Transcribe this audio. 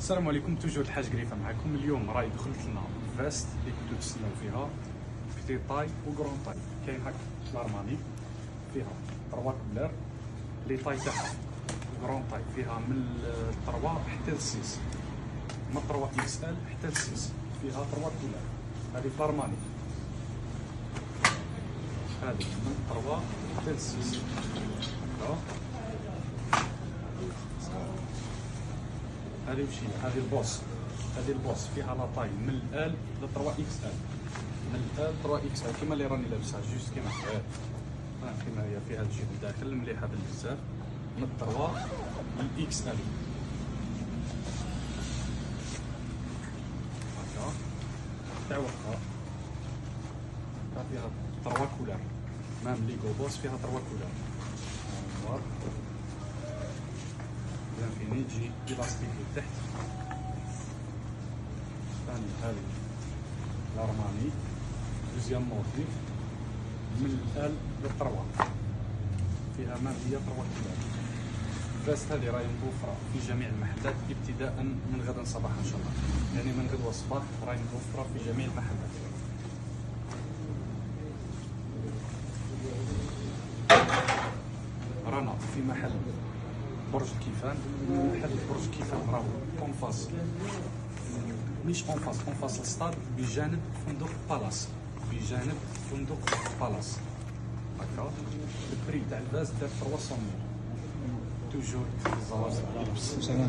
السلام عليكم، توجور الحاج قريفه معكم. اليوم راهي دخلت لنا فاست اللي كنتو تسناو فيها بيتي طاي وكرون طاي. كاين هاك لارماني فيها 3 كولار، لي طاي تاعها كرون طاي فيها من 3 حتى ل 6، من 3 اكس ال حتى ل 6 فيها 3 كولار. هذه في لارماني، هذه من 3 حتى ل 6. هذه وشي هذه البوس، هذه البوس فيها لا طاي من ال ل 3 اكس ال، من ال 3 اكس ال كيما اللي راني لابسها جوست كيما هكا، كيما هي فيها الجيب الداخل مليح هذا بزاف، من 3 للاكس ال هكا تاع وقتها. فيها 3 كولار، مام ليغو بوس فيها 3 كولار. بيان فيني تجي إلاستيك لتحت. ثاني هذه لارماني دوزيام موديل من ال ل 3 فيها مام هي 3 كولار. الفاست هذه راهي متوفرة في جميع المحلات ابتداء من غدا صباحا إن شاء الله، يعني من غدوة الصباح راهي متوفرة في جميع المحلات. رانا في محل برج الكيفان، محل برج الكيفان راهو اونفاس، مش اونفاس الستاد، بجانب فندق بالاس، بجانب فندق بالاس هكا. البري تاع الفاز دار 300 توجور الزواج.